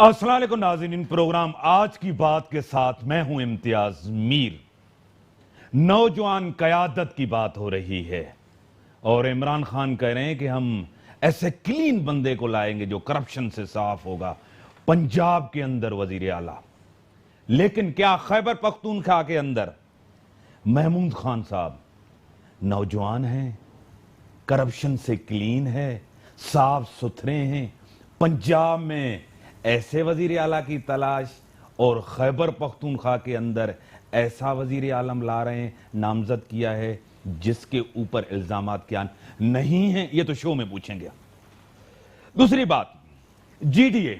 السلام علیکم ناظرین، پروگرام آج کی بات کے ساتھ میں ہوں امتیاز میر۔ نوجوان قیادت کی بات ہو رہی ہے اور عمران خان کہہ رہے ہیں کہ ہم ایسے کلین بندے کو لائیں گے جو کرپشن سے صاف ہوگا پنجاب کے اندر وزیر اعلیٰ۔ لیکن کیا خیبر پختونخوا کے اندر محمود خان صاحب نوجوان ہیں، کرپشن سے کلین ہے، صاف ستھرے ہیں؟ پنجاب میں ایسے وزیر اعلیٰ کی تلاش اور خیبر پختونخوا کے اندر ایسا وزیر اعظم لا رہے ہیں، نامزد کیا ہے جس کے اوپر الزامات کیا نہیں ہیں؟ یہ تو شو میں پوچھیں گے۔ دوسری بات، G D A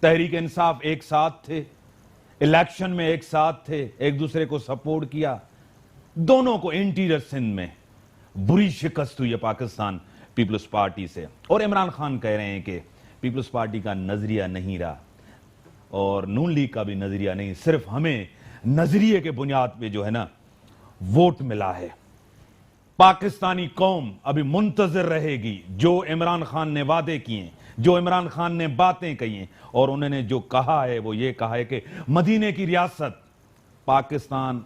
Tehreek Insaf ایک ساتھ تھے، الیکشن میں ایک ساتھ تھے، ایک دوسرے کو سپورٹ کیا، دونوں کو انٹیریئر سندھ میں بری شکست ہوئی ہے پاکستان پیپلز پارٹی سے، اور عمران خان کہہ رہے ہیں کہ پیپلز پارٹی کا نظریہ نہیں رہا اور نون لیگ کا بھی نظریہ نہیں، صرف ہمیں نظریے کے بنیاد پہ جو ہے نا ووٹ ملا ہے۔ پاکستانی قوم ابھی منتظر رہے گی جو عمران خان نے وعدے کیے ہیں، جو عمران خان نے باتیں کہی ہیں، اور انہوں نے جو کہا ہے وہ یہ کہا ہے کہ مدینے کی ریاست، پاکستان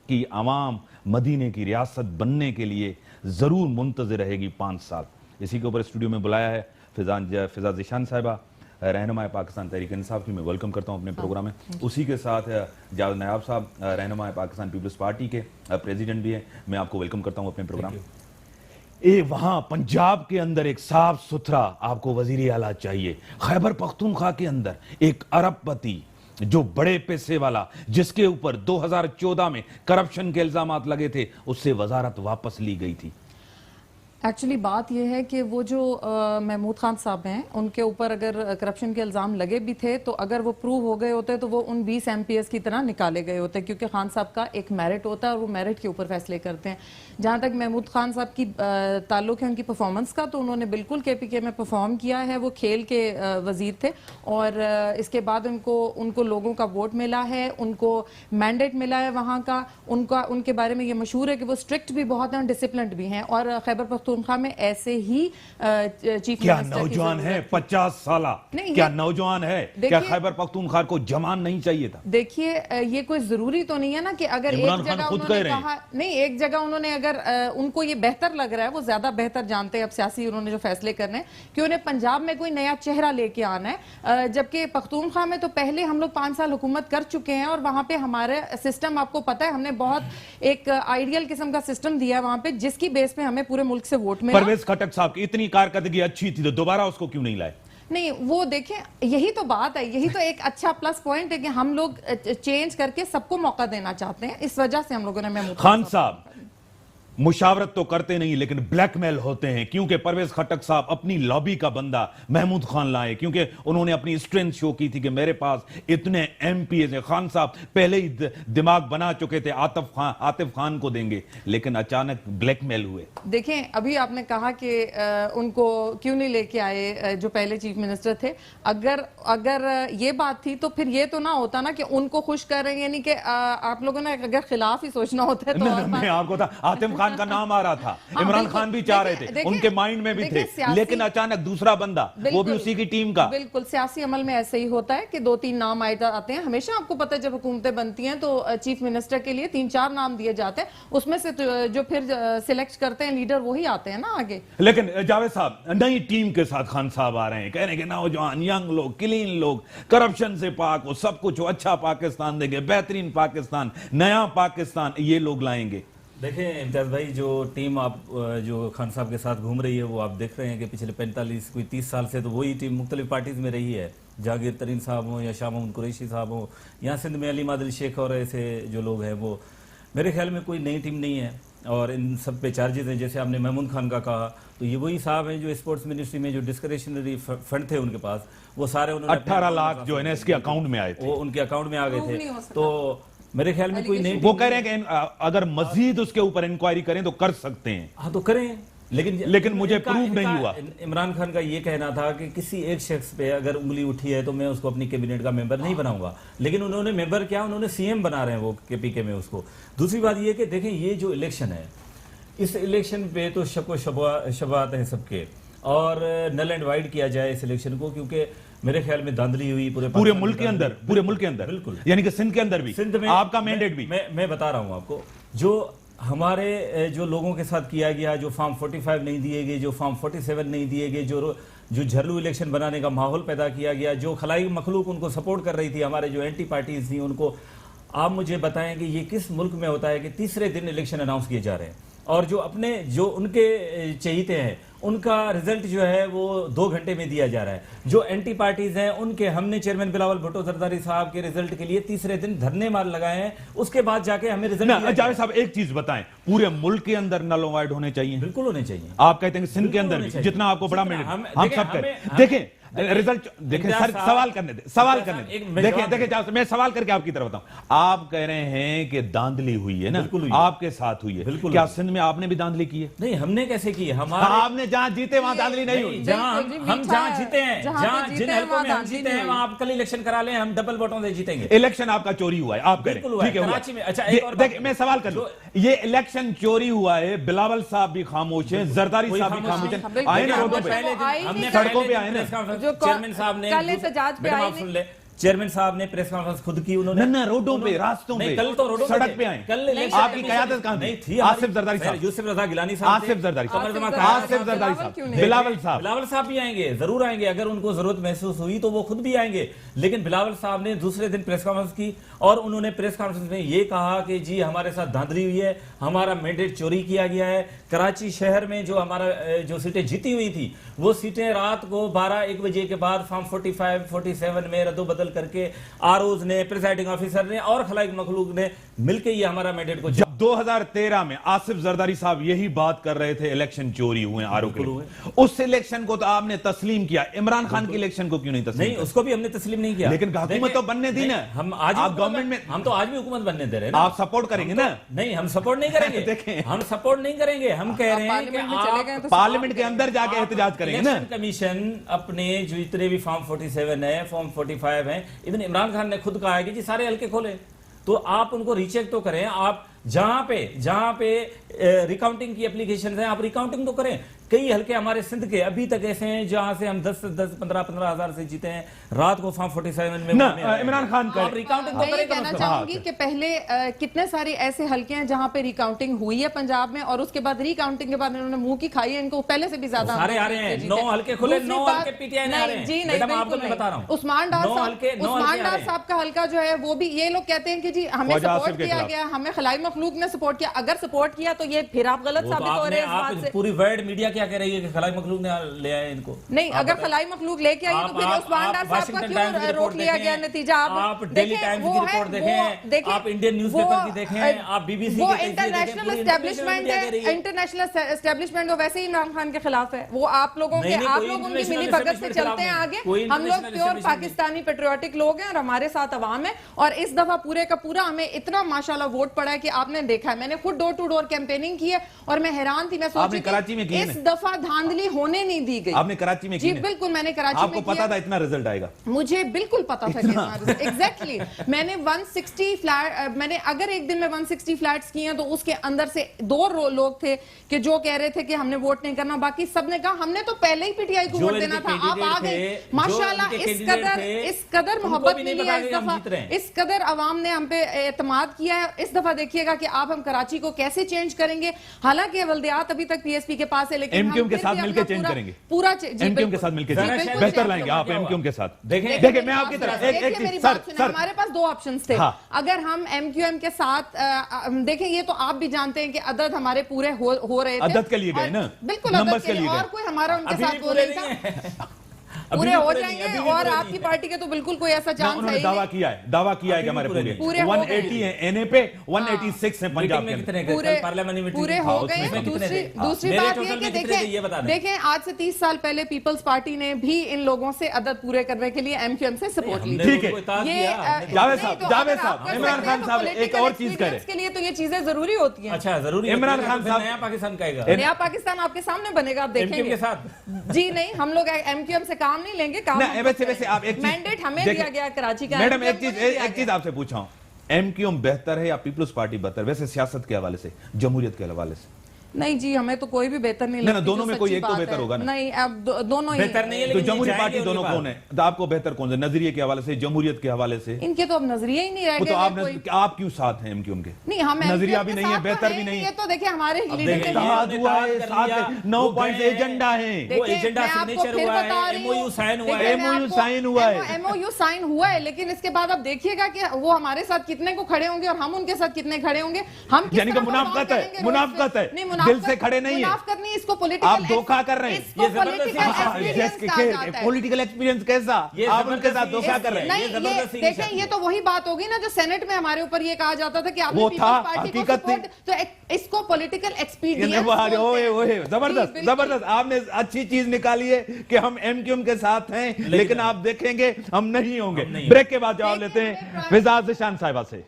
کی عوام مدینے کی ریاست بننے کے لیے ضرور منتظر رہے گی 5 سال۔ اسی کے اوپر اسٹوڈیو میں بلایا ہے فضا ذیشان صاحبہ، رہنمائے پاکستان تحریک انصاف کی، میں ویلکم کرتا ہوں اپنے پروگرام میں۔ اسی کے ساتھ جاوید نایاب صاحب، رہنمائے پاکستان پیپلز پارٹی کے پریزیڈنٹ بھی ہیں، میں آپ کو ویلکم کرتا ہوں اپنے پروگرام میں۔ وہاں پنجاب کے اندر ایک صاف ستھرا آپ کو وزیر اعلیٰ چاہیے، خیبر پختونخوا کے اندر ایک ارب پتی جو بڑے پیسے والا، جس کے اوپر 2014 میں کرپشن کے الزامات لگے تھے، اس سے وزارت واپس لی گئی تھی۔ ایکچولی بات یہ ہے کہ وہ جو محمود خان صاحب ہیں، ان کے اوپر اگر کرپشن کے الزام لگے بھی تھے تو اگر وہ پروو ہو گئے ہوتے تو وہ ان 20 ایم پی ایس کی طرح نکالے گئے ہوتے، کیونکہ خان صاحب کا ایک میرٹ ہوتا ہے اور وہ میرٹ کے اوپر فیصلے کرتے ہیں۔ جہاں تک محمود خان صاحب کی تعلق ہے ان کی پرفارمنس کا، تو انہوں نے بالکل کے پی کے میں پرفارم کیا ہے، وہ کھیل کے وزیر تھے، اور اس کے بعد ان کو لوگوں کا ووٹ ملا ہے، ان کو مینڈیٹ ملا ہے وہاں کا، ان کے بارے میں یہ مشہور ہے کہ وہ اسٹرکٹ بھی بہت ہیں، ڈسپلنڈ بھی ہیں، اور خیبر پختونخوا میں ایسے ہی چیف کیا نوجوان ہے 50 سالہ؟ کیا نوجوان ہے؟ کیا خیبر پختونخوا کو جوان نہیں چاہیے تھا؟ دیکھیے یہ کوئی ضروری تو نہیں ہے نا کہ اگر ایک جگہ انہوں نے کہا نہیں، ایک جگہ انہوں نے اگر ان کو یہ بہتر لگ رہا ہے، وہ زیادہ بہتر جانتے ہیں اب سیاسی انہوں نے جو فیصلے کرنے ہیں کہ انہیں پنجاب میں کوئی نیا چہرہ لے کے آنا ہے، جبکہ پختونخوا میں تو پہلے ہم لوگ 5 سال حکومت کر چکے ہیں، اور وہاں پہ ہمارے سسٹم آپ کو پتہ ہے، ہم نے بہت ایک آئیڈیل قسم کا سسٹم دیا ہے وہاں پہ، جس کی بیس پہ ہمیں پورے ملک سے ووٹ ملا۔ پرویز خٹک صاحب کی اتنی کارکردگی اچھی تھی تو دوبارہ اس کو کیوں نہیں لائے؟ نہیں، وہ دیکھیں یہی تو بات ہے، یہی تو ایک اچھا پلس پوائنٹ ہے کہ ہم لوگ چینج کر کے سب کو موقع دینا چاہتے ہیں، اس وجہ سے ہم لوگوں نے محمود خان صاحب مشاورت تو کرتے نہیں لیکن بلیک میل ہوتے ہیں، کیونکہ پرویز خٹک صاحب اپنی لابی کا بندہ محمود خان لائے، کیونکہ انہوں نے اپنی اسٹرینتھ شو کی تھی کہ میرے پاس اتنے ایم پی ایز ہیں۔ خان صاحب پہلے ہی دماغ بنا چکے تھے عاطف خان کو دیں گے، لیکن اچانک بلیک میل ہوئے۔ دیکھیں ابھی آپ نے کہا کہ ان کو کیوں نہیں لے کے آئے جو پہلے چیف منسٹر تھے، اگر یہ بات تھی تو پھر یہ تو نہ ہوتا نا کہ ان کو خوش کر رہے ہیں، یعنی کہ آپ لوگوں نے اگر خلاف ہی سوچنا ہوتا ہے تو میں آپ کو تھا عاطف خان کا نام آ رہا تھا، عمران خان بھی چاہ رہے تھے، ان کے مائنڈ میں بھی تھے، لیکن اچانک دوسرا بندہ، وہ بھی اسی کی ٹیم کا۔ بالکل سیاسی عمل میں ایسے ہی ہوتا ہے کہ 2-3 نام آتے ہیں، ہمیشہ آپ کو پتہ ہے جب حکومتیں بنتی ہیں تو چیف منسٹر کے لیے 3-4 نام دیے جاتے ہیں، اس میں سے جو پھر سلیکٹ کرتے ہیں لیڈر وہی آتے ہیں نا آگے۔ لیکن جاوید صاحب نئی ٹیم کے ساتھ خان صاحب آ رہے ہیں، کہہ رہے ہیں کہ نوجوان ینگ لوگ، کلین لوگ، کرپشن سے پاک ہو، سب کچھ ہو، اچھا پاکستان دیں گے، بہترین پاکستان، نیا پاکستان یہ لوگ لائیں گے۔ دیکھیں امتیاز بھائی، جو ٹیم آپ جو خان صاحب کے ساتھ گھوم رہی ہے وہ آپ دیکھ رہے ہیں کہ پچھلے 30 سال سے تو وہی ٹیم مختلف پارٹیز میں رہی ہے، جہانگیر ترین صاحب ہوں یا شاہ محمود قریشی صاحب ہوں، یہاں سندھ میں علی مادل شیخ اور ایسے جو لوگ ہیں، وہ میرے خیال میں کوئی نئی ٹیم نہیں ہے، اور ان سب پہ چارجز ہیں۔ جیسے آپ نے محمود خان کا کہا تو یہ وہی صاحب ہیں جو اسپورٹس منسٹری میں جو ڈسکریشنری فنڈ تھے ان کے پاس، وہ سارے انہوں نے 18 لاکھ جو ہے نا اس کے اکاؤنٹ میں آئے تھے، وہ ان کے اکاؤنٹ میں آ گئے تھے، تو میرے خیال میں کوئی نہیں۔ وہ کہہ رہے ہیں کہ اگر مزید اس کے اوپر انکوائری کریں تو کر سکتے ہیں۔ ہاں تو کریں، لیکن مجھے پروو نہیں ہوا۔ عمران خان کا یہ کہنا تھا کہ کسی ایک شخص پہ اگر انگلی اٹھی ہے تو میں اس کو اپنی کیبنٹ کا ممبر نہیں بناؤں گا، لیکن انہوں نے ممبر کیا، انہوں نے سی ایم بنا رہے ہیں وہ کے پی کے میں اس کو۔ دوسری بات یہ کہ دیکھیں یہ جو الیکشن ہے، اس الیکشن پہ تو شک و شبہات ہیں سب کے، اور نل اینڈ وائڈ کیا جائے اس الیکشن کو، کیونکہ میرے خیال میں دھاندلی ہوئی پورے ملک کے اندر، پورے ملک کے اندر، بالکل، یعنی کہ سندھ کے اندر بھی آپ کا مینڈیٹ بھی میں بتا رہا ہوں آپ کو، جو ہمارے جو لوگوں کے ساتھ کیا گیا، جو فارم 45 نہیں دیے گئے، جو فارم 47 نہیں دیے گئے، جو جھرلو الیکشن بنانے کا ماحول پیدا کیا گیا، جو خلائی مخلوق ان کو سپورٹ کر رہی تھی، ہمارے جو اینٹی پارٹیز تھیں ان کو، آپ مجھے بتائیں کہ یہ کس ملک میں ہوتا ہے کہ تیسرے دن الیکشن اناؤنس کیے جا رہے ہیں، اور جو ان کے چہیتے ہیں ان کا رزلٹ جو ہے وہ 2 گھنٹے میں دیا جا رہا ہے، جو اینٹی پارٹیز ہیں ان کے ہم نے چیئرمین بلاول بھٹو زرداری صاحب کے رزلٹ کے لیے تیسرے دن دھرنے مار لگائے ہیں، اس کے بعد جا کے ہمیں رزلٹ جاوید صاحب ایک چیز بتائیں، پورے ملک کے اندر نل وائڈ ہونے چاہیے؟ بالکل ہونے چاہیے۔ آپ کہتے ہیں کہ سندھ کے اندر بھی جتنا آپ کو بڑا مینڈیٹ، ہم سب کریں، دیکھیں رزلٹ، دیکھیں سر سوال کرنے دیں، دیکھیں میں سوال کر کے آپ کی طرف بتاؤں، آپ کہہ رہے ہیں کہ داندلی ہوئی ہے نا، آپ کے ساتھ ہوئی ہے، کیا سندھ میں آپ نے بھی داندلی کی ہے؟ نہیں، ہم نے کیسے کی ہے؟ آپ نے جہاں جیتے وہاں داندلی نہیں ہوئی، ہم جہاں جیتے ہیں، جن حلقوں میں ہم جیتے ہیں وہاں آپ کل الیکشن کرا لیں، ہم ڈبل ووٹوں سے جیتیں گے۔ الیکشن آپ کا چوری ہوا ہے، آپ کہہ رہے ہیں، ٹھیک ہے کراچی میں۔ اچھا ایک اور بات، میں سوال کر لوں، یہ الیکشن چوری ہوا ہے، بلاول صاحب بھی خاموش ہیں، زرداری صاحب بھی خاموش ہیں، آئے نا روڈوں پہ، ہم نے سڑکوں پہ آئے نا، چیئرمین صاحب نے، میڈم آپ سن لیں، چیئرمین صاحب نے پریس کانفرنس خود کی، انہوں نے نہ روڈوں پہ، راستوں پہ، کل تو روڈوں سڑک پہ آئے، کل آپ کی قیادت کہاں تھی؟ آصف زرداری صاحب، یوسف رضا گیلانی صاحب، آصف زرداری صاحب، بلاول صاحب بھی آئیں گے، ضرور آئیں گے، اگر ان کو ضرورت محسوس ہوئی تو وہ خود بھی آئیں گے، لیکن بلاول صاحب نے دوسرے دن پریس کانفرنس کی اور انہوں نے پریس کانفرنس میں یہ کہا کہ جی ہمارے ساتھ دھاندلی ہوئی ہے، ہمارا مینڈیٹ چوری کیا گیا ہے، کراچی شہر میں جو ہمارا جو سیٹیں جیتی ہوئی تھی وہ سیٹیں رات کو 12-1 بجے کے بعد فارم 45 47 میں رد و بدل کر کے آروز نے، پریزائڈنگ آفیسر نے اور خلائق مخلوق نے مل کے یہ ہمارا مینڈیٹ کو 2013 میں آصف زرداری صاحب یہی بات کر رہے تھے، الیکشن چوری ہوئے آرو کے لیے، اس الیکشن کو تو آپ نے تسلیم کیا، عمران خان کی الیکشن کو کیوں نہیں تسلیم؟ نہیں، اس کو بھی ہم نے تسلیم نہیں کیا، لیکن حکومت تو بننے دی نا، ہم آج گورنمنٹ میں، ہم تو آج بھی حکومت بننے دے رہے ہیں، آپ سپورٹ کریں گے نا؟ نہیں، ہم سپورٹ نہیں کریں گے، ہم سپورٹ نہیں کریں گے، ہم کہہ رہے ہیں کہ آپ پارلیمنٹ کے اندر جا کے احتجاج کریں گے نا۔ الیکشن کمیشن اپنے جو اتنے بھی فارم 47 ہے، فارم 45 ہیں، ابن عمران خان نے خود کہا ہے کہ جی سارے حلقے کھولیں، تو آپ ان کو ری چیک تو کریں، آپ جہاں پہ ریکاؤنٹنگ کی اپلیکیشنز ہیں آپ ریکاؤنٹنگ تو کریں۔ کئی حلقے ہمارے سندھ کے ابھی تک ایسے ہیں جہاں سے ہم 10-15 ہزار سے جیتے ہیں، رات کو فارم 47 میں عمران خان کا ریکاؤنٹنگ میں یہ کہنا چاہوں گی کہ پہلے کتنے سارے ایسے حلقے ہیں جہاں پہ ریکاؤنٹنگ ہوئی ہے پنجاب میں، اور اس کے بعد ریکاؤنٹنگ کے بعد انہوں نے منہ کی کھائی ہے، ان کو پہلے سے بھی زیادہ سارے آ رہے ہیں، 9 حلقے کھلے، 9 حلقے پی ٹی آئی نے آ رہے ہیں، جی نہیں، آپ کو میں بتا رہا ہوں، عثمان ڈار صاحب کا حلقہ جو ہے وہ بھی یہ لوگ کہتے ہیں کہ جی ہمیں سپورٹ کیا گیا، ہمیں خلائی مخلوق نے سپورٹ کیا، اگر سپورٹ کیا تو یہ پھر آپ غلط ثابت ہو رہے ہیں اس بات سے۔ پوری ورلڈ میڈیا کیا کہہ رہی ہے کہ خلائی مخلوق نے لے آئے ان کو؟ نہیں، اگر خلائی مخلوق لے کے آئی تو پھر عثمان ڈار صاحب کا کیوں روک لیا گیا؟ نتیجہ آپ ڈیلی ٹائمز کی رپورٹ دیکھیں، آپ انڈین نیوز پیپر کی دیکھیں، آپ بی بی سی وہ انٹرنیشنل اسٹیبلشمنٹ ہے، انٹرنیشنل اسٹیبلشمنٹ وہ ویسے ہی عمران خان کے خلاف ہے، وہ آپ لوگوں کے، آپ لوگ ان کی ملی بھگت سے چلتے ہیں آگے، ہم لوگ پیور پاکستانی پیٹریوٹک لوگ ہیں اور ہمارے ساتھ عوام ہے، اور اس دفعہ پورے کا پورا ہمیں اتنا ماشاءاللہ ووٹ پڑا ہے کہ آپ نے دیکھا ہے، میں نے خود ڈور ٹو ڈور کیمپیننگ کی ہے اور میں حیران تھی، میں سوچی کہ اس دفعہ دھاندلی ہونے نہیں دی گئی۔ آپ نے کراچی میں کی؟ جی بالکل، میں نے کراچی میں کیا۔ آپ کو پتا تھا اتنا رزلٹ آئے گا؟ مجھے بالکل پتا تھا کہ اتنا رزلٹ، ایگزیکٹلی، میں نے 160 فلیٹ، میں نے اگر ایک دن میں 160 فلیٹس کیے ہیں تو اس کے اندر سے 2 لوگ تھے کہ جو کہہ رہے تھے کہ ہم نے ووٹ نہیں کرنا، باقی سب نے کہا ہم نے تو پہلے ہی پی ٹی آئی کو ووٹ دینا تھا، آپ آ گئے ماشاءاللہ، اس قدر محبت ملی ہے اس دفعہ، اس قدر عوام نے ہم پہ اعتماد کیا ہے۔ اس دفعہ دیکھیے گا کہ آپ ہم کراچی کو کیسے چینج کریں گے، حالانکہ ولدیات ابھی تک پی ایس پی کے پاس ہے، لیکن ایم کیو ایم کے ساتھ مل کے چینج کریں گے، پورا ایم کیو ایم کے ساتھ مل کے بہتر لائیں گے آپ ایم کیو ایم کے ساتھ۔ دیکھیں میں آپ کی طرف میری بات سنیں، ہمارے پاس 2 آپشنز تھے، اگر ہم ایم کیو ایم کے ساتھ دیکھیں، یہ تو آپ بھی جانتے ہیں کہ عدد ہمارے پورے ہو رہے تھے، عدد کے لیے گئے نا، بالکل عدد کے لیے، اور کوئی ہمارا ان کے ساتھ وہ نہیں تھا، پورے ہو جائیں گے، اور آپ کی پارٹی کے تو بالکل کوئی ایسا چانس ہے، انہوں نے دعویٰ کیا ہے کہ ہمارے پورے 180 ہیں این اے پہ، 186 ہیں پنجاب کے پورے ہو گئے۔ دوسری بات یہ کہ دیکھیں آج سے 30 سال پہلے پیپلز پارٹی نے بھی ان لوگوں سے عدد پورے کرنے کے لیے ایم کیو ایم سے سپورٹ لی۔ ٹھیک ہے، جاوید صاحب، عمران خان صاحب ایک اور چیز کہہ رہے ہیں، کے لیے تو یہ چیزیں ضروری ہوتی ہیں۔ اچھا ضروری ہے، عمران خان صاحب نیا پاکستان کہے گا، نیا پاکستان آپ کے سامنے بنے گا، آپ دیکھیں گے۔ جی نہیں، ہم لوگ ایم کیو ایم سے کام نہیں لیں گے، ویسے آپ ایک مینڈیٹ ہمیں دیا گیا کراچی کا۔ میڈم ایک چیز آپ سے پوچھا ہوں، ایم کیو ایم بہتر ہے یا پیپلز پارٹی بہتر، ویسے سیاست کے حوالے سے، جمہوریت کے حوالے سے؟ نہیں جی ہمیں تو کوئی بھی بہتر نہیں نہیں لگتی. دونوں میں کوئی ایک تو بہتر ہوگا نا. نہیں اب دونوں ہی بہتر نہیں ہے تو لیکن جمہوری جائیں پارٹی گے دونوں کون ہے؟ آپ کو بہتر کون ہے نظریے کے حوالے سے جمہوریت کے حوالے سے؟ ان کے تو اب نظریے ہی نہیں رہ وہ تو گئے. آپ کیوں ساتھ ہیں ایم کیو ایم کے؟ نہیں ہم نظریہ بھی نہیں ہے بہتر بھی نہیں یہ ہے. تو دیکھیں ہمارے اتحاد ہوا ہے ساتھ 9 پوائنٹ ایجنڈا ہیں. وہ ایجنڈا سگنیچر ہوا ہے ایم او یو سائن ہوا ہے. ایم او یو سائن ہوا ہے. ایم او یو سائن ہوا ہے لیکن اس کے بعد اب دیکھیے گا کہ وہ ہمارے ساتھ کتنے کو کھڑے ہوں گے اور ہم ان کے ساتھ کتنے کھڑے ہوں گے. ہم یعنی کہ منافقت ہے. منافقت ہے دل سے کھڑے نہیں ہیں. منافقت نہیں اس کو پولیٹیکل آپ دھوکہ کر رہے ہیں. پولیٹیکل ایکسپیرینس کیسا آپ ان کے ساتھ دھوکہ کر رہے ہیں. دیکھیں یہ تو وہی بات ہوگی نا جو سینٹ میں ہمارے اوپر یہ کہا جاتا تھا کہ آپ وہ نے تھا پیپلز پارٹی کو حقیقت تھی. سپورٹ تو اس کو پولیٹیکل ایکسپیرینس زبردست زبردست آپ نے اچھی چیز نکالی ہے کہ ہم ایم کیو ایم کے ساتھ ہیں لیکن آپ دیکھیں گے ہم نہیں ہوں گے. بریک کے بعد جواب لیتے ہیں فضا ذیشان صاحبہ سے.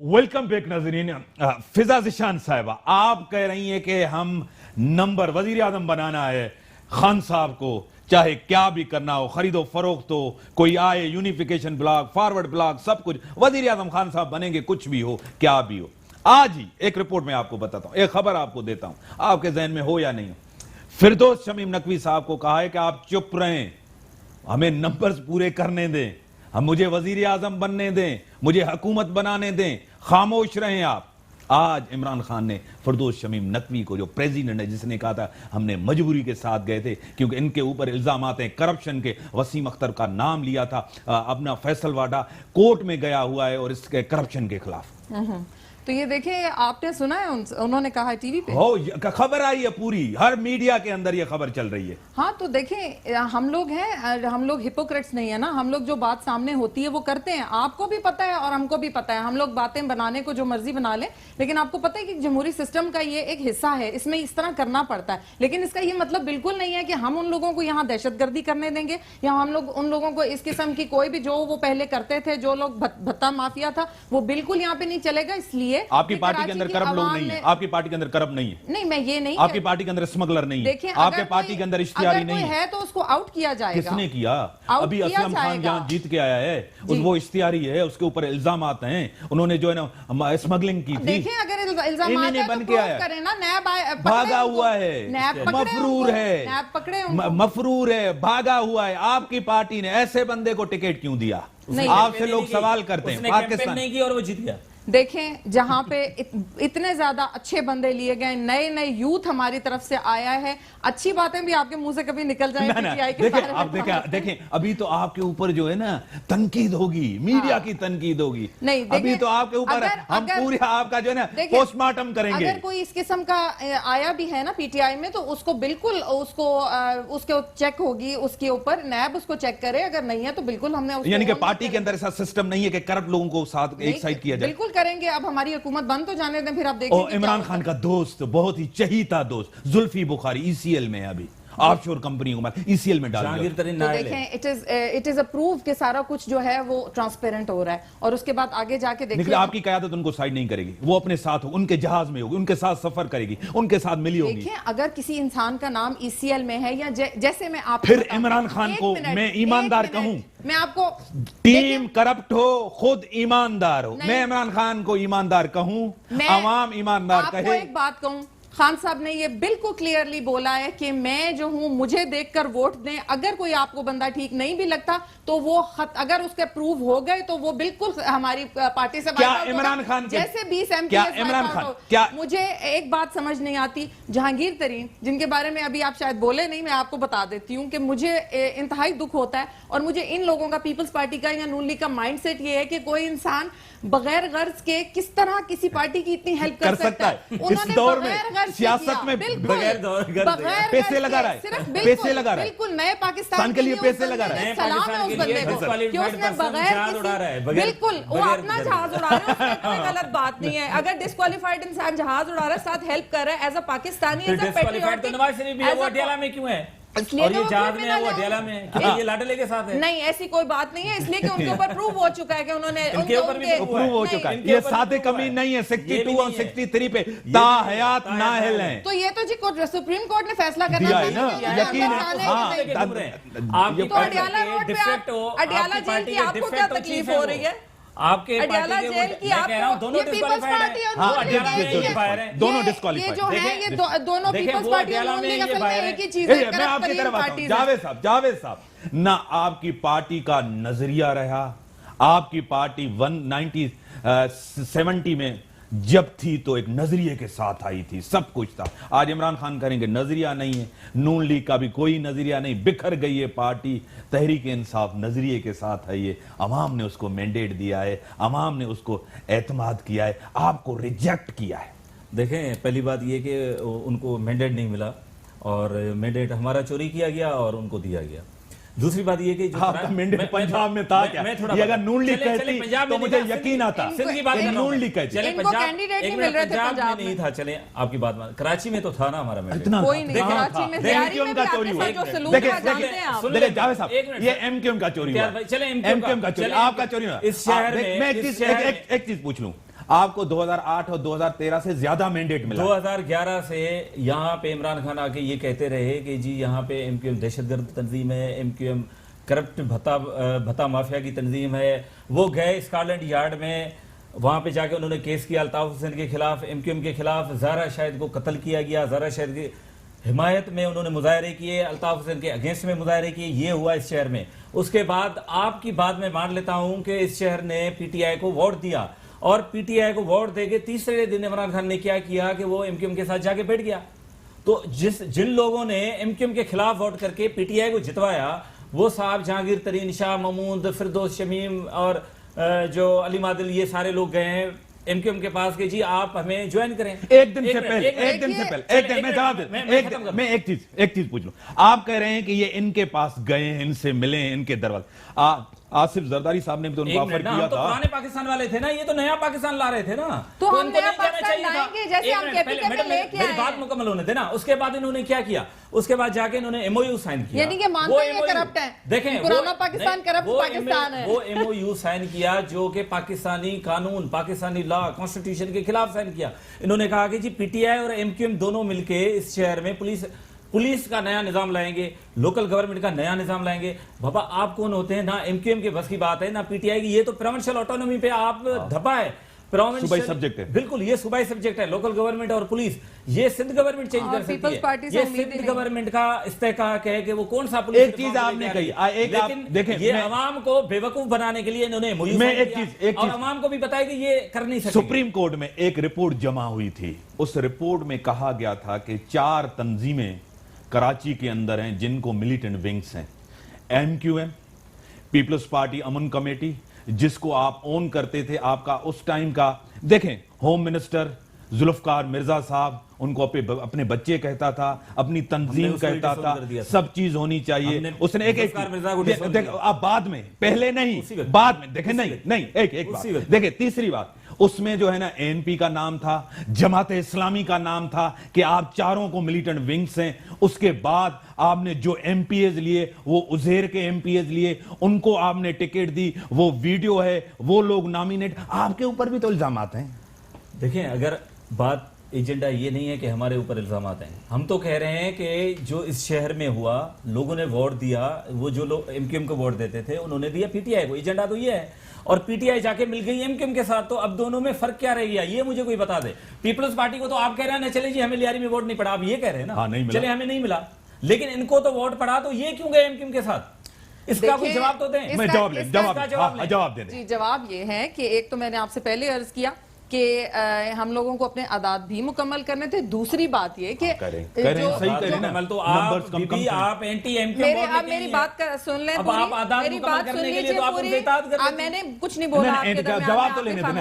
ویلکم بیک ناظرین. فضا ذیشان صاحبہ آپ کہہ رہی ہیں کہ ہم نمبر وزیر اعظم بنانا ہے خان صاحب کو چاہے کیا بھی کرنا ہو خرید و فروخت ہو کوئی آئے یونیفیکیشن بلاک فارورڈ بلاک سب کچھ وزیر اعظم خان صاحب بنیں گے کچھ بھی ہو کیا بھی ہو. آج ہی ایک رپورٹ میں آپ کو بتاتا ہوں ایک خبر آپ کو دیتا ہوں آپ کے ذہن میں ہو یا نہیں ہو. فردوس شمیم نقوی صاحب کو کہا ہے کہ آپ چپ رہیں ہمیں نمبرز پورے کرنے دیں ہم مجھے وزیر اعظم بننے دیں مجھے حکومت بنانے دیں خاموش رہیں آپ. آج عمران خان نے فردوس شمیم نقوی کو جو پریزیڈنٹ ہے جس نے کہا تھا ہم نے مجبوری کے ساتھ گئے تھے کیونکہ ان کے اوپر الزامات ہیں کرپشن کے وسیم اختر کا نام لیا تھا اپنا فیصل واڈا کورٹ میں گیا ہوا ہے اور اس کے کرپشن کے خلاف. تو یہ دیکھیں آپ نے سنا ہے انہوں نے کہا ہے ٹی وی پہ خبر آئی ہے پوری ہر میڈیا کے اندر یہ خبر چل رہی ہے. ہاں تو دیکھیں ہم لوگ ہیں ہم لوگ ہپوکریٹس نہیں ہیں نا ہم لوگ جو بات سامنے ہوتی ہے وہ کرتے ہیں. آپ کو بھی پتہ ہے اور ہم کو بھی پتہ ہے ہم لوگ باتیں بنانے کو جو مرضی بنا لیں لیکن آپ کو پتہ ہے کہ جمہوری سسٹم کا یہ ایک حصہ ہے اس میں اس طرح کرنا پڑتا ہے. لیکن اس کا یہ مطلب بالکل نہیں ہے کہ ہم ان لوگوں کو یہاں دہشت گردی کرنے دیں گے یا ہم لوگ ان لوگوں کو اس قسم کی کوئی بھی جو وہ پہلے کرتے تھے جو لوگ بھتہ مافیا تھا وہ بالکل یہاں پہ نہیں چلے گا. اس لیے آپ کی پارٹی کے اندر کرپٹ لوگ نہیں ہیں آپ کی پارٹی کے اندر کرپٹ نہیں ہے. نہیں میں یہ نہیں آپ کی پارٹی کے اندر اسمگلر نہیں ہے آپ کے پارٹی کے اندر اشتہاری نہیں ہے تو اس کو آؤٹ کیا جائے گا. کس نے کیا ابھی اسلم خان جہاں جیت کے آیا ہے وہ اشتہاری ہے اس کے اوپر الزامات ہیں انہوں نے جو ہے نا اسمگلنگ کی تھی. دیکھیں اگر الزامات ہیں تو پروف کریں نا. نیب بھاگا ہوا ہے مفرور ہے بھاگا ہوا ہے. آپ کی پارٹی نے ایسے بندے کو ٹکٹ کیوں دیا آپ سے لوگ سوال کرتے ہیں. پاکستان نہیں کی اور وہ جیت گیا. دیکھیں جہاں پہ اتنے زیادہ اچھے بندے لیے گئے نئے نئے یوتھ ہماری طرف سے آیا ہے اچھی باتیں بھی آپ کے منہ سے کبھی نکل جائیں. دیکھیں ابھی تو آپ کے اوپر جو ہے نا تنقید ہوگی میڈیا کی تنقید ہوگی ابھی تو آپ کے اوپر ہم پورے آپ کا جو ہے نا پوسٹ مارٹم کریں گے. اگر کوئی اس قسم کا آیا بھی ہے نا پی ٹی آئی میں تو اس کو بالکل اس کو چیک ہوگی اس کے اوپر نیب اس کو چیک کرے اگر نہیں ہے تو بالکل ہم نے یعنی کہ پارٹی کے اندر ایسا سسٹم نہیں ہے کہ کرپٹ لوگوں کو ساتھ ایک سائڈ کیا جائے. بالکل کریں گے. اب ہماری حکومت بند تو جانے دیں پھر آپ دیکھیں گے. عمران خان کا دوست بہت ہی چہیتا دوست زلفی بخاری ای سی ایل میں ابھی آف شور کمپنی کو ای سی ایل میں ڈال دیا. دیکھیں اٹ از اپروو کہ سارا کچھ جو ہے وہ ٹرانسپیرنٹ ہو رہا ہے اور اس کے بعد آگے جا کے دیکھیں آپ کی قیادت ان کو سائیڈ نہیں کرے گی وہ اپنے ساتھ ہو ان کے جہاز میں ہوگی ان کے ساتھ سفر کرے گی ان کے ساتھ ملی ہوگی. دیکھیں اگر کسی انسان کا نام ای سی ایل میں ہے یا جیسے میں آپ پھر عمران خان کو میں ایماندار کہوں میں آپ کو ٹیم کرپٹ ہو خود ایماندار ہو میں عمران خان کو ایماندار کہوں عوام ایماندار کہے. آپ کو ایک بات کہوں خان صاحب نے یہ بالکل کلیئرلی بولا ہے کہ میں جو ہوں مجھے دیکھ کر ووٹ دیں اگر کوئی آپ کو بندہ ٹھیک نہیں بھی لگتا تو وہ خط اگر اس کے پروف ہو گئے تو وہ بالکل ہماری پارٹی سے عمران خان جیسے 20 ایم پی ایس. مجھے ایک بات سمجھ نہیں آتی جہانگیر ترین جن کے بارے میں ابھی آپ شاید بولے نہیں میں آپ کو بتا دیتی ہوں کہ مجھے انتہائی دکھ ہوتا ہے اور مجھے ان لوگوں کا پیپلز پارٹی کا یا نون لیگ کا مائنڈ سیٹ یہ ہے کہ کوئی انسان بغیر غرض کے کس طرح کسی پارٹی کی اتنی ہیلپ کر سکتا ہے. اس دور میں سیاست میں بغیر پیسے لگا رہا ہے پیسے لگا رہا ہے بالکل نئے پاکستان کے لیے پیسے لگا رہا ہے. سلام ہے اس بندے کو کہ اس نے بغیر بالکل وہ اپنا جہاز اڑا رہا ہے اس میں کوئی غلط بات نہیں ہے. اگر ڈسکوالیفائڈ انسان جہاز اڑا رہا ہے ساتھ ہیلپ کر رہا ہے as a Pakistani as a patriotic. Nawaz Sharif بھی ہے وہ اڈیالہ میں کیوں ہے اور یہ جہاز میں ہے وہ اڈیالہ میں یہ لاڈلے کے ساتھ ہے. نہیں ایسی کوئی بات نہیں ہے اس لیے کہ ان کے اوپر پروو ہو چکا ہے کہ انہوں نے ان کے اوپر بھی پروو ہو چکا ہے. یہ ساتھ کمی نہیں ہے 62 اور 63 پہ تا حیات نااہل ہیں. تو یہ تو جی سپریم کورٹ نے فیصلہ کرنا ہے یقین ہے. تو اڈیالہ روڈ پہ اڈیالہ جیل کی آپ کو کیا تکلیف ہو رہی ہے آپ کے اڈیالہ پارٹی کے جیل کی میں کہہ رہا ہوں دونوں ڈسکوالیفائڈ ہیں، وہ اڈیالہ میں یہ باہر ہیں، دونوں یہ ڈسکوالیفائڈ جو ہے یہ دونوں پیپلز پارٹی اور نون لیگ اصل میں ایک ہی چیز ہے، میں آپ کی طرف آتا ہوں جاوید صاحب، نہ آپ کی پارٹی کا نظریہ رہا، آپ کی پارٹی 1970 میں جب تھی تو ایک نظریے کے ساتھ آئی تھی، سب کچھ تھا. آج عمران خان کریں گے نظریہ نہیں ہے، نون لیگ کا بھی کوئی نظریہ نہیں، بکھر گئی ہے پارٹی. تحریک انصاف نظریے کے ساتھ ہے، یہ عوام نے اس کو مینڈیٹ دیا ہے، عوام نے اس کو اعتماد کیا ہے، آپ کو ریجیکٹ کیا ہے. دیکھیں پہلی بات یہ کہ ان کو مینڈیٹ نہیں ملا اور مینڈیٹ ہمارا چوری کیا گیا اور ان کو دیا گیا. دوسری بات یہ کہ آپ کا مینڈیٹ پنجاب میں تھا کیا؟ یہ اگر نون لیگ کہتی تو مجھے یقین آتا کہ نون لیگ کہتی. ان کو کینڈیڈیٹ نہیں مل رہے تھے پنجاب میں نہیں تھا. چلیں آپ کی بات مان، کراچی میں تو تھا نا ہمارا مینڈیٹ. کوئی نہیں، کراچی میں زیاری میں بھی آپ کے ساتھ جو سلوک تھا جانتے ہیں آپ. دیکھیں جاوید صاحب، یہ ایم کیو ایم کا چوری ہوا، ایم کیو ایم کا چوری، آپ کا چوری ہوا. اس شہر میں ایک چیز پوچھ لوں، آپ کو 2008 اور 2013 سے زیادہ مینڈیٹ ملا. 2011 سے یہاں پہ عمران خان آ کے یہ کہتے رہے کہ جی یہاں پہ ایم کیو ایم دہشت گرد تنظیم ہے، ایم کیو ایم کرپٹ بھتا مافیا کی تنظیم ہے. وہ گئے اسکاٹ یارڈ میں، وہاں پہ جا کے انہوں نے کیس کیا الطاف حسین کے خلاف، ایم کیو ایم کے خلاف. زہرا شاہد کو قتل کیا گیا، زہرا شاہد کی حمایت میں انہوں نے مظاہرے کیے، الطاف حسین کے اگینسٹ میں مظاہرے کیے. یہ ہوا اس شہر میں. اس کے بعد آپ کی بات میں مان لیتا ہوں کہ اس شہر نے پی ٹی آئی کو ووٹ دیا، اور پی ٹی آئی کو ووٹ دے کے تیسرے دن عمران خان نے کیا کیا کہ وہ ایم کیو ایم کے ساتھ جا کے بیٹھ گیا. تو جن لوگوں نے ایم کیو ایم کے خلاف ووٹ کر کے پی ٹی آئی کو جتوایا، وہ صاحب جہانگیر ترین، شاہ محمود، فردوس شمیم اور جو علی مادل، یہ سارے لوگ گئے ہیں ایم کیو ایم کے پاس کہ جی آپ ہمیں جوائن کریں. ایک دن سے پہلے میں ایک چیز پوچھ لوں. آپ کہہ رہے ہیں کہ یہ ان کے پاس گئے ہیں، ان سے ملے ہیں، ان کے دروازے. آصف زرداری صاحب نے بھی تو ان کو آفر کیا تھا. تو پرانے پاکستان والے تھے نا، یہ تو نیا پاکستان لا رہے تھے نا. تو ہم نیا پاکستان لائیں گے جیسے ہم کے پی کے میں لے کے آئے. میری بات مکمل ہونے دینا. اس کے بعد انہوں نے کیا کیا؟ اس کے بعد جا کے انہوں نے ایم او یو سائن کیا. یعنی کہ مانتے ہیں یہ کرپٹ ہے. دیکھیں پرانا پاکستان کرپٹ پاکستان ہے. وہ ایم او یو سائن کیا جو کہ پاکستانی قانون، پاکستانی لا، کانسٹیٹیوشن کے خلاف سائن کیا. انہوں نے کہا کہ جی پی ٹی آئی اور ایم کیو ایم دونوں مل کے اس شہر میں پولیس کا نیا نظام لائیں گے، لوکل گورنمنٹ کا نیا نظام لائیں گے. بابا آپ کون ہوتے ہیں؟ نہ ایم کیو ایم کے بس کی بات ہے، نہ پی ٹی آئی کی. یہ تو پروونشل آٹونومی پہ آپ دھپا ہے. صوبائی سبجیکٹ ہے. بالکل یہ صوبائی سبجیکٹ ہے. لوکل گورنمنٹ اور پولیس یہ سندھ گورنمنٹ چینج کر سکتی ہے. یہ سندھ گورنمنٹ کا استحقاق ہے کہ وہ کون سا پولیس. ایک چیز آپ نے کہی، لیکن یہ عوام کو بے وقوف بنانے کے لیے انہوں نے اور عوام کو بھی بتایا کہ یہ کر نہیں سکتے. سپریم کورٹ میں ایک رپورٹ جمع ہوئی تھی، اس رپورٹ میں کہا گیا تھا کہ 4 تنظیمیں کراچی کے اندر ہیں جن کو ملیٹنٹ ونگز ہیں. M Q M, Peoples Party امن کمیٹی جس کو آپ اون کرتے تھے، آپ کا اس ٹائم کا دیکھیں ہوم منسٹر ذوالفقار مرزا صاحب ان کو اپنے بچے کہتا تھا، اپنی تنظیم کہتا تھا، سب چیز ہونی چاہیے. اس نے ایک آپ بعد میں، پہلے نہیں بعد میں دیکھیں، نہیں ایک بات دیکھیں. تیسری بات، اس میں جو ہے نا اے این پی کا نام تھا، جماعت اسلامی کا نام تھا کہ آپ چاروں کو ملیٹنٹ ونگز ہیں. اس کے بعد آپ نے جو ایم پی ایز لیے، وہ عزیر کے ایم پی ایز لیے، ان کو آپ نے ٹکٹ دی. وہ ویڈیو ہے، وہ لوگ نامینیٹ، آپ کے اوپر بھی تو الزامات ہیں. دیکھیں اگر بات ایجنڈا یہ نہیں ہے کہ ہمارے اوپر الزامات ہیں، ہم تو کہہ رہے ہیں کہ جو اس شہر میں ہوا، لوگوں نے ووٹ دیا، وہ جو لوگ ایم کیو ایم کو ووٹ دیتے تھے انہوں نے دیا پی ٹی آئی کو. ایجنڈا تو یہ ہے، اور پی ٹی آئی جا کے مل گئی ایم کیو ایم کے ساتھ. تو اب دونوں میں فرق کیا رہ گیا یہ مجھے کوئی بتا دے. پیپلز پارٹی کو تو آپ کہہ رہے ہیں نا چلے جی ہمیں لیاری میں ووٹ نہیں پڑا، آپ یہ کہہ رہے ہیں نا چلے ہمیں نہیں ملا، لیکن ان کو تو ووٹ پڑا تو یہ کیوں گئے ایم کیو ایم کے ساتھ؟ اس کا کوئی جواب تو دیں. میں جواب دے دیں. جی جواب یہ ہے کہ ایک تو میں نے آپ سے پہلے عرض کیا کہ ہم لوگوں کو اپنے اعداد بھی مکمل کرنے تھے. دوسری بات یہ کہ میری بات سن لیں، میری بات سن لیجیے پوری. میں نے کچھ نہیں بولا آپ کے درمیان.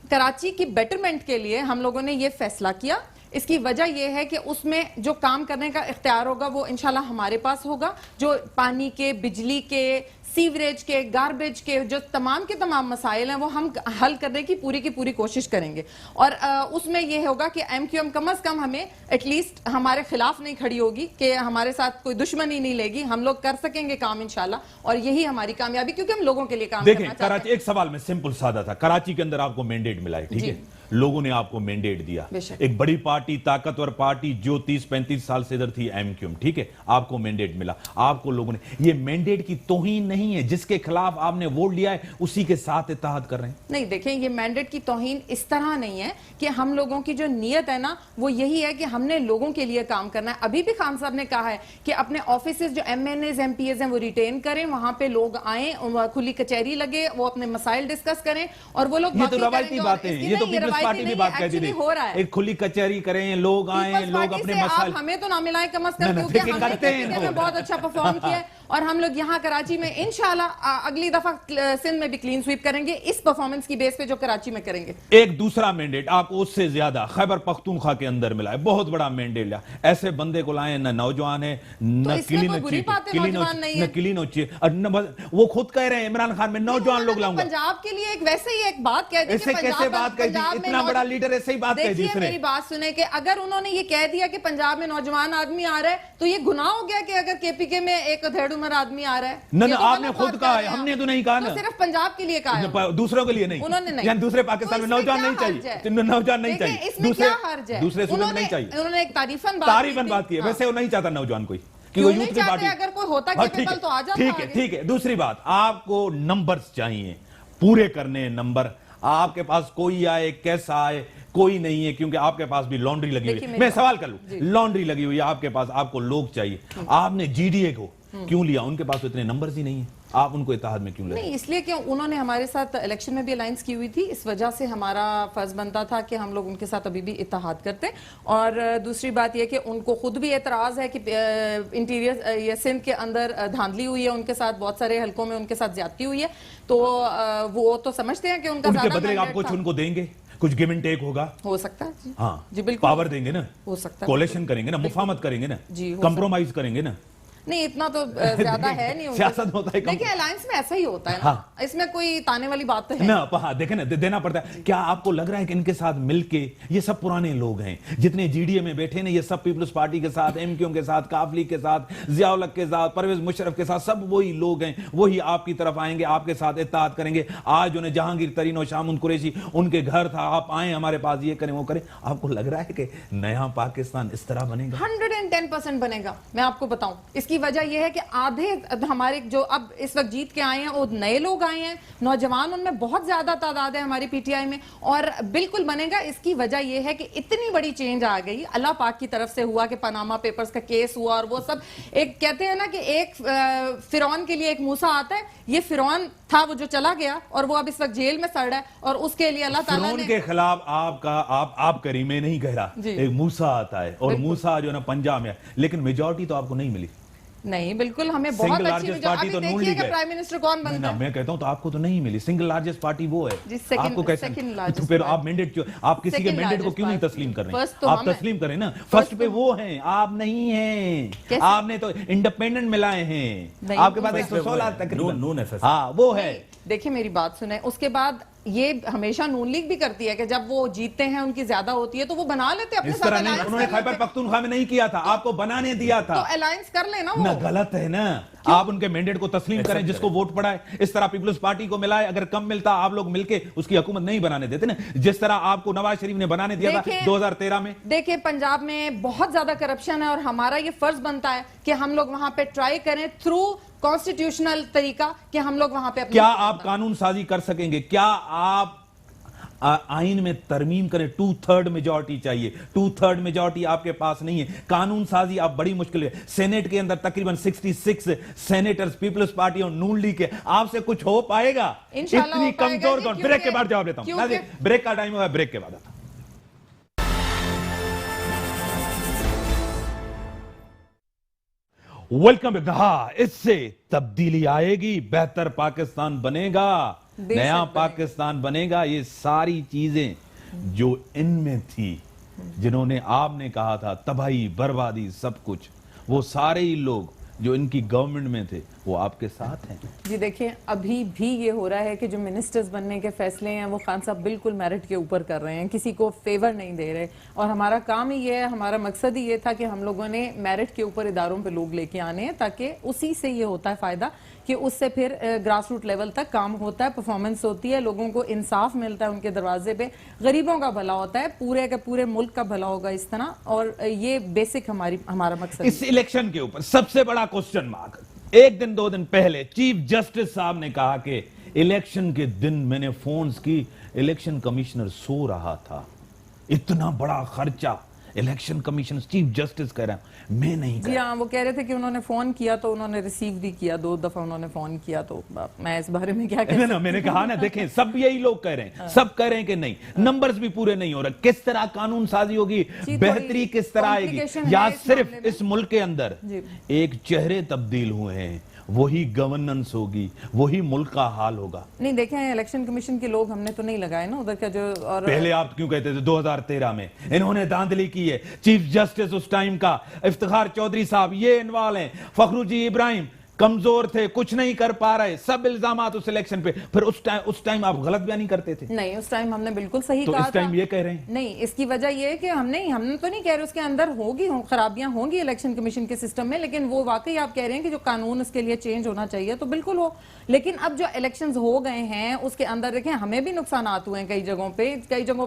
کراچی کی بیٹرمنٹ کے لیے ہم لوگوں نے یہ فیصلہ کیا. اس کی وجہ یہ ہے کہ اس میں جو کام کرنے کا اختیار ہوگا وہ انشاءاللہ ہمارے پاس ہوگا. جو پانی کے، بجلی کے، سیوریج کے، گاربیج کے جو تمام کے تمام مسائل ہیں وہ ہم حل کرنے کی پوری کوشش کریں گے. اور اس میں یہ ہوگا کہ ایم کیو ایم کم از کم ہمیں ایٹ لیسٹ ہمارے خلاف نہیں کھڑی ہوگی، کہ ہمارے ساتھ کوئی دشمنی نہیں لے گی. ہم لوگ کر سکیں گے کام انشاءاللہ، اور یہی ہماری کامیابی، کیونکہ ہم لوگوں کے لیے کام کرنا چاہتے ہیں. دیکھیں کراچی، ایک سوال میں سمپل سادہ تھا. کراچی کے اندر آپ کو مینڈیٹ ملا ہے، ٹھیک ہے، لوگوں نے آپ کو مینڈیٹ دیا, ایک بڑی پارٹی, طاقتور پارٹی جو 30-35 سال سے ادھر تھی, ایم کیو ایم, ٹھیک ہے, آپ کو مینڈیٹ ملا, آپ کو لوگوں نے, یہ مینڈیٹ کی توہین نہیں ہے, جس کے خلاف آپ نے ووٹ لیا ہے اسی کے ساتھ اتحاد کر رہے ہیں. نہیں دیکھیں, یہ مینڈیٹ کی توہین اس طرح نہیں ہے کہ ہم لوگوں کی جو نیت ہے نا وہ یہی ہے کہ ہم نے لوگوں کے لیے کام کرنا ہے. ابھی بھی خان صاحب نے کہا ہے کہ اپنے آفیسز جو M N As M P As ہیں وہ ریٹین کریں, وہاں پہ لوگ آئیں, کھلی کچہری لگے, وہ اپنے مسائل ڈسکس کریں, اور وہ لوگ یہ تو روایتی باتیں ہیں, یہ تو پیپلز پارٹی بھی بات کہتی تھی, ایک کھلی کچہری کریں, لوگ آئیں, لوگ اپنے مسائل. ہمیں تو نہ ملائیں کم از کم, کیونکہ ہم نے بہت اچھا پرفارم کیا ہے, اور ہم لوگ یہاں کراچی میں انشاءاللہ اگلی دفعہ سندھ میں بھی کلین سویپ کریں گے اس پرفارمنس کی بیس پہ جو کراچی میں کریں گے. ایک دوسرا مینڈیٹ آپ کو اس سے زیادہ خیبر پختونخوا کے اندر ملا ہے, بہت بڑا مینڈیٹ لیا. ایسے بندے کو لائے, نہ نوجوان ہے, نہ کلینو چیف, وہ خود کہہ رہے ہیں عمران خان میں نوجوان لوگ لاؤں گا. پنجاب کے لیے ایک ویسے ہی ایک بات کہہ دی, ایسے کیسے بات کہہ دی, اتنا بڑا لیڈر ایسے ہی بات کہہ دی اس نے. میری بات سنیں کہ اگر انہوں نے یہ کہہ دیا کہ پنجاب میں نوجوان آدمی آ رہا ہے تو یہ گناہ ہو گیا کہ اگر کے پی کے میں ایک دھیڑ عمر آدمی آ رہا ہے. نہ آپ نے خود کہا ہے, ہم نے تو نہیں کہا نا, صرف پنجاب کے لیے کہا ہے, دوسروں کے لیے نہیں. انہوں نے نہیں, یعنی دوسرے پاکستان میں نوجوان نہیں چاہیے, نوجوان نہیں چاہیے, دوسرے صوبے میں نہیں چاہیے. انہوں نے ایک تعریفاً بات کی ہے, ویسے وہ نہیں چاہتا نوجوان کوئی, کیوں نہیں چاہتے, اگر کوئی ہوتا کیپیبل تو آ جاتا. ٹھیک ہے. دوسری بات, آپ کو نمبرز چاہیے, پورے کرنے نمبر. آپ کے پاس کوئی آئے کیسا آئے کوئی نہیں ہے, کیونکہ آپ کے پاس بھی لانڈری لگی ہوئی ہے. میں سوال کر لوں, لانڈری لگی ہوئی ہے آپ کے پاس, آپ کو لوگ چاہیے. آپ نے جی ڈی اے کو کیوں لیا, ان کے پاس اتنے نمبرز ہی نہیں ہیں, آپ ان کو اتحاد میں کیوں لے؟ نہیں, اس لیے کہ انہوں نے ہمارے ساتھ الیکشن میں بھی الائنس کی ہوئی تھی, اس وجہ سے ہمارا فرض بنتا تھا کہ ہم لوگ ان کے ساتھ ابھی بھی اتحاد کرتے. اور دوسری بات یہ کہ ان کو خود بھی اعتراض ہے کہ انٹیریئر یا سندھ کے اندر دھاندلی ہوئی ہے, ان کے ساتھ بہت سارے حلقوں میں ان کے ساتھ زیادتی ہوئی ہے, تو وہ تو سمجھتے ہیں کہ ان کا زیادہ ان کے بدلے آپ کچھ ان کو دیں گے, کچھ گیو اینڈ ٹیک ہوگا, ہو سکتا ہے. ہاں جی بالکل, پاور دیں گے نا, ہو سکتا ہے, کولیشن کریں گے نا, مفاہمت کریں گے نا, کمپرومائز کریں گے نا. نہیں اتنا تو زیادہ ہے نہیں, سیاست ہوتا ہے. دیکھیں الائنس میں ایسا ہی ہوتا ہے نا, اس میں کوئی تانے والی بات تو ہے نا, دیکھیں نا, دینا پڑتا ہے. کیا آپ کو لگ رہا ہے کہ ان کے ساتھ مل کے, یہ سب پرانے لوگ ہیں جتنے جی ڈی اے میں بیٹھے ہیں, یہ سب پیپلز پارٹی کے ساتھ, ایم کیو ایم کے ساتھ, کاف لیگ کے ساتھ, ضیاء الحق کے ساتھ, پرویز مشرف کے ساتھ, سب وہی لوگ ہیں, وہی آپ کی طرف آئیں گے, آپ کے ساتھ اتحاد کریں گے. آج انہیں جہانگیر ترین و شامون قریشی ان کے گھر تھا, آپ آئیں ہمارے پاس, یہ کریں وہ کریں. آپ کو لگ رہا ہے کہ نیا پاکستان اس طرح بنے گا؟ 110% بنے گا. میں آپ کو بتاؤں, اس کی وجہ یہ ہے کہ آدھے ہمارے جو اب اس وقت جیت کے آئے ہیں وہ نئے لوگ آئے ہیں, نوجوان ان میں بہت زیادہ تعداد ہے ہماری پی ٹی آئی میں, اور بالکل بنے گا. اس کی وجہ یہ ہے کہ اتنی بڑی چینج آ گئی, اللہ پاک کی طرف سے ہوا کہ پاناما پیپرز کا کیس ہوا, اور وہ سب ایک کہتے ہیں نا کہ ایک فرعون کے لیے ایک موسیٰ آتا ہے, یہ فرعون تھا وہ جو چلا گیا اور وہ اب اس وقت جیل میں سڑ رہا ہے, اور اس کے لیے اللہ تعالیٰ نے فرعون کے خلاف آپ کری, میں نہیں کہہ رہا, ایک موسیٰ آتا ہے, اور موسیٰ جو ہے نا پنجاب میں, لیکن میجورٹی تو آپ کو نہیں ملی. نہیں بالکل, ہمیں بہت اچھی پارٹی تو نون لیگ ہے. پرائم منسٹر کون بنتا ہے؟ میں کہتا ہوں تو آپ کو تو نہیں ملی. سنگل لارجسٹ پارٹی وہ ہے, آپ کو کیسے, تو پھر آپ مینڈیٹ, آپ کسی کے مینڈیٹ کو کیوں نہیں تسلیم کر رہے ہیں؟ آپ تسلیم کریں نا, فرسٹ پہ وہ ہیں, آپ نہیں ہیں. آپ نے تو انڈیپینڈنٹ ملائے ہیں, آپ کے پاس 116 تقریباً, ہاں وہ ہے. دیکھیں میری بات سنیں, اس کے بعد یہ ہمیشہ نون لیگ بھی کرتی ہے کہ جب وہ جیتتے ہیں, ان کی زیادہ ہوتی ہے تو وہ بنا لیتے اپنے ساتھ الائنس. انہوں نے خیبر پختونخوا میں نہیں کیا تھا, آپ کو بنانے دیا تھا, تو الائنس کر لینا. وہ غلط ہے نا, آپ ان کے مینڈیٹ کو تسلیم کریں جس کو ووٹ پڑا ہے. اس طرح پیپلز پارٹی کو ملائے, اگر کم ملتا آپ لوگ مل کے اس کی حکومت نہیں بنانے دیتے نا, جس طرح آپ کو نواز شریف نے بنانے دیا تھا 2013 میں. دیکھیں پنجاب میں بہت زیادہ کرپشن ہے, اور ہمارا یہ فرض بنتا ہے کہ ہم لوگ وہاں پہ ٹرائی کریں تھرو کانسٹیٹیوشنل طریقہ کہ ہم لوگ وہاں پہ. کیا آپ قانون سازی کر سکیں گے؟ کیا آپ آئین میں ترمیم کریں؟ 2/3 میجورٹی چاہیے, 2/3 میجورٹی آپ کے پاس نہیں ہے. قانون سازی آپ بڑی مشکل ہے. سینیٹ کے اندر تقریباً 66 سینیٹرز پیپلز پارٹی اور نون لیگ کے, آپ سے کچھ ہو پائے گا؟ اتنی کمزور کون؟ بریک کے بعد جواب دیتا ہوں, بریک کا ٹائم ہوا, بریک کے بعد آتا. Welcome back. ہاں, اس سے تبدیلی آئے گی, بہتر پاکستان بنے گا, نیا پاکستان بنے گا. یہ ساری چیزیں جو ان میں تھی, جنہوں نے آپ نے کہا تھا تباہی بربادی سب کچھ, وہ سارے ہی لوگ جو ان کی گورنمنٹ میں تھے وہ آپ کے ساتھ ہیں. جی دیکھیں ابھی بھی یہ ہو رہا ہے کہ جو منسٹرز بننے کے فیصلے ہیں وہ خان صاحب بالکل میرٹ کے اوپر کر رہے ہیں, کسی کو فیور نہیں دے رہے, اور ہمارا کام ہی یہ ہے, ہمارا مقصد ہی یہ تھا کہ ہم لوگوں نے میرٹ کے اوپر اداروں پہ لوگ لے کے آنے ہیں تاکہ اسی سے یہ ہوتا ہے فائدہ کہ اس سے پھر گراس روٹ لیول تک کام ہوتا ہے, پرفارمنس ہوتی ہے, لوگوں کو انصاف ملتا ہے ان کے دروازے پہ, غریبوں کا بھلا ہوتا ہے, پورے کے پورے ملک کا بھلا ہوگا اس طرح, اور یہ بیسک ہمارا مقصد ہے. اس الیکشن کے اوپر سب سے بڑا کوسچن مارک, ایک دن دو دن پہلے چیف جسٹس صاحب نے کہا کہ الیکشن کے دن میں نے فونز کی, الیکشن کمشنر سو رہا تھا, اتنا بڑا خرچہ الیکشن کمیشن چیف جسٹس کہہ رہا ہیں میں نہیں کہہ. جی ہاں, وہ کہہ رہے تھے کہ انہوں نے فون کیا تو انہوں نے ریسیو بھی کیا, 2 دفعہ انہوں نے فون کیا, تو میں اس بارے میں کیا کہہ میں نے کہا نا, دیکھیں سب یہی لوگ کہہ رہے ہیں, سب کہہ رہے ہیں کہ نہیں, نمبرز بھی پورے نہیں ہو رہے, کس طرح قانون سازی ہوگی, بہتری کس طرح آئے گی, یا صرف اس ملک کے اندر ایک چہرے تبدیل ہوئے ہیں, وہی گورننس ہوگی, وہی ملک کا حال ہوگا. نہیں دیکھیں الیکشن کمیشن کے لوگ ہم نے تو نہیں لگائے نا ادھر کا جو, اور پہلے آپ کیوں کہتے تھے 2013 میں انہوں نے دھاندلی کی ہے, چیف جسٹس اس ٹائم کا افتخار چودھری صاحب یہ انوالو ہیں, فخرالدین ابراہیم کمزور تھے, کچھ نہیں کر پا رہے, سب الزامات اس الیکشن پہ, پھر اس ٹائم آپ غلط بیانی کرتے تھے. نہیں اس ٹائم ہم نے بالکل صحیح کہا تو اس ٹائم یہ کہہ رہے ہیں نہیں, اس کی وجہ یہ ہے کہ ہم نے تو نہیں کہہ رہے اس کے اندر ہوگی خرابیاں ہوں گی الیکشن کمیشن کے سسٹم میں, لیکن وہ واقعی آپ کہہ رہے ہیں کہ جو قانون اس کے لیے چینج ہونا چاہیے تو بالکل ہو, لیکن اب جو الیکشنز ہو گئے ہیں اس کے اندر دیکھیں ہمیں بھی نقصانات ہوئے ہیں کئی جگہوں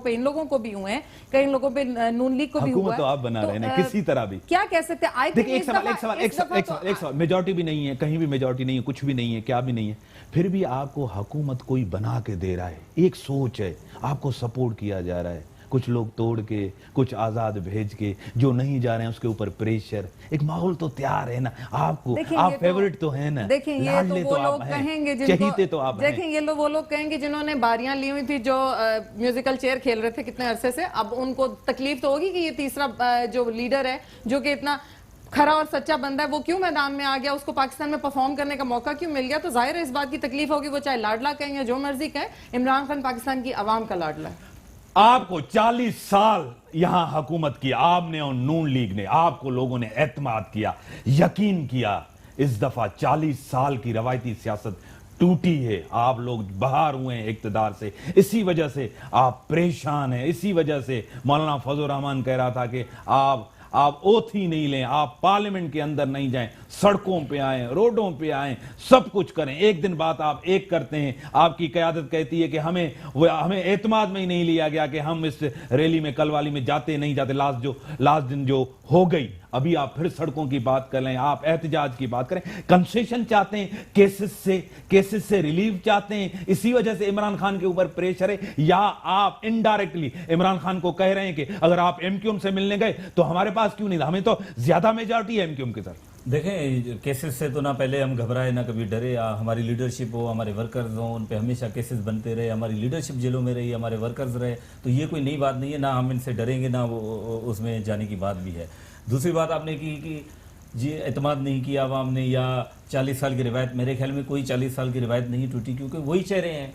پہ ان لوگوں کو بھی ہوئے ہیں, کئی لوگوں پہ نون لیگ کو بھی ہوا ہے. حکومت تو آپ بنا رہے ہیں کسی طرح بھی, کیا کہہ سکتے ہیں. دیکھیں ایک سوال, میجورٹی بھی نہیں ہے, کہیں بھی میجورٹی نہیں ہے, کچھ بھی نہیں ہے, کیا بھی نہیں ہے, پھر بھی آپ کو حکومت کوئی بنا کے دے رہا ہے, ایک سوچ ہے, آپ کو سپورٹ کیا جا رہا ہے, کچھ لوگ توڑ کے, کچھ آزاد بھیج کے, جو نہیں جا رہے ہیں اس کے اوپر پریشر, ایک ماحول تو تیار ہے نا آپ کو, آپ فیورٹ تو ہیں نا, دیکھیں یہ تو وہ لوگ کہیں گے چہیتے تو آپ ہیں, دیکھیں یہ وہ لوگ کہیں گے جنہوں نے باریاں لی ہوئی تھی, جو میوزیکل چیئر کھیل رہے تھے کتنے عرصے سے, اب ان کو تکلیف تو ہوگی کہ یہ تیسرا جو لیڈر ہے جو کہ اتنا کھرا اور سچا بندہ ہے وہ کیوں میدان میں آ گیا, اس کو پاکستان میں پرفارم کرنے کا موقع کیوں مل گیا, تو ظاہر ہے اس بات کی تکلیف ہوگی, وہ چاہے لاڈلا کہیں یا جو مرضی کہیں, عمران خان پاکستان کی عوام کا لاڈلا ہے. آپ کو 40 سال یہاں حکومت کی آپ نے اور نون لیگ نے, آپ کو لوگوں نے اعتماد کیا, یقین کیا, اس دفعہ 40 سال کی روایتی سیاست ٹوٹی ہے, آپ لوگ باہر ہوئے ہیں اقتدار سے, اسی وجہ سے آپ پریشان ہیں, اسی وجہ سے مولانا فضل الرحمان کہہ رہا تھا کہ آپ اوتھ ہی نہیں لیں, آپ پارلیمنٹ کے اندر نہیں جائیں, سڑکوں پہ آئیں, روڈوں پہ آئیں, سب کچھ کریں, ایک دن بات آپ ایک کرتے ہیں, آپ کی قیادت کہتی ہے کہ ہمیں اعتماد میں ہی نہیں لیا گیا کہ ہم اس ریلی میں کل والی میں جاتے نہیں جاتے, لاسٹ دن جو ہو گئی, ابھی آپ پھر سڑکوں کی بات کر لیں, آپ احتجاج کی بات کریں, کنسیشن چاہتے ہیں, کیسز سے ریلیف چاہتے ہیں, اسی وجہ سے عمران خان کے اوپر پریشر ہے, یا آپ انڈائریکٹلی عمران خان کو کہہ رہے ہیں کہ اگر آپ ایم کیو ایم سے ملنے گئے تو ہمارے پاس کیوں نہیں تھا, ہمیں تو زیادہ میجارٹی ہے ایم کیو ایم کی طرف. دیکھیں کیسز سے تو نہ پہلے ہم گھبرائے نہ کبھی ڈرے, ہماری لیڈرشپ ہو, ہمارے ورکرز ہوں, ان پہ ہمیشہ کیسز بنتے رہے, ہماری لیڈرشپ جیلوں میں رہی, ہمارے ورکرز رہے, تو یہ کوئی نئی بات نہیں ہے, نہ ہم ان سے ڈریں گے, نہ وہ اس میں جانے کی بات بھی ہے. دوسری بات آپ نے کی کہ جی اعتماد نہیں کیا عوام نے, یا 40 سال کی روایت, میرے خیال میں کوئی 40 سال کی روایت نہیں ٹوٹی, کیونکہ وہی چہرے ہیں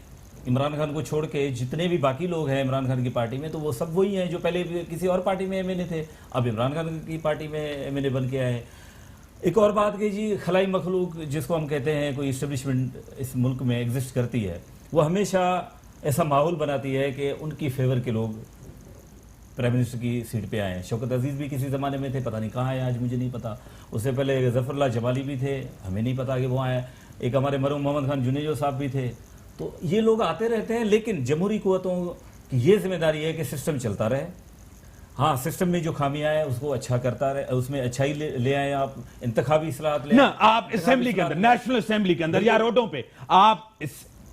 عمران خان کو چھوڑ کے, جتنے بھی باقی لوگ ہیں عمران خان کی پارٹی میں, تو وہ سب وہی ہیں جو پہلے کسی اور پارٹی میں ایم این اے تھے, اب عمران خان کی پارٹی میں ایم این اے بن کے آئے ہیں. ایک اور بات کہ جی خلائی مخلوق جس کو ہم کہتے ہیں, کوئی اسٹیبلشمنٹ اس ملک میں ایگزسٹ کرتی ہے, وہ ہمیشہ ایسا ماحول بناتی ہے کہ ان کی فیور کے لوگ پرائم منسٹر کی سیٹ پہ آئے ہیں. شوکت عزیز بھی کسی زمانے میں تھے, پتہ نہیں کہاں آئے, آج مجھے نہیں پتا. اس سے پہلے ظفر اللہ جمالی بھی تھے, ہمیں نہیں پتا کہ وہ آئے. ایک ہمارے مرحوم محمد خان جنیجو صاحب بھی تھے. تو یہ لوگ آتے رہتے ہیں, لیکن جمہوری قوتوں کی یہ ذمہ داری ہے کہ سسٹم چلتا رہے. ہاں سسٹم میں جو خامیاں ہیں اس کو اچھا کرتا رہے, اس میں اچھائی لے آئیں, آپ انتخابی اصلاحات لے آئیں. آپ اسمبلی کے اندر, نیشنل اسمبلی کے اندر یا روڈوں پہ آپ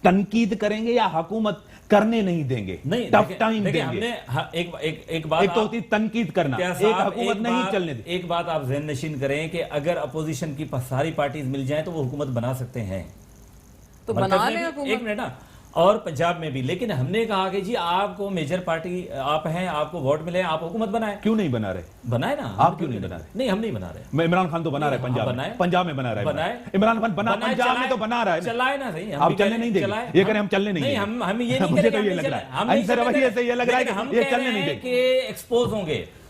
تنقید کریں گے یا حکومت کرنے نہیں دیں گے, ٹف ٹائم دیں گے. ایک بات تو ہوتی تنقید کرنا, ایک حکومت نہیں چلنے دیں. ایک بات آپ ذہن نشین کریں کہ اگر اپوزیشن کی ساری پارٹیز مل جائیں تو وہ حکومت بنا سکتے ہیں, تو بنا لیں حکومت. ایک منٹ نا, اور پنجاب میں بھی. لیکن ہم نے کہا کہ جی آپ کو میجر پارٹی آپ ہیں, آپ کو ووٹ ملے, آپ حکومت بنائیں. کیوں نہیں بنا رہے؟ بنائے نا. آپ کیوں نہیں بنا رہے؟ نہیں ہم نہیں بنا رہے. عمران خان تو بنا رہا ہے پنجاب میں بنا رہا ہے. بنائے عمران خان بنا پنجاب میں تو بنا رہا ہے. چلائے نا صحیح, آپ چلنے نہیں دیں گے. یہ کریں ہم چلنے نہیں دیں گے. ہم یہ نہیں مجھے تو یہ لگ رہا ہے, ایسے رویے سے یہ لگ رہا ہے کہ یہ چلنے نہیں دیں گے. کہ ایکسپوز ہوں گے.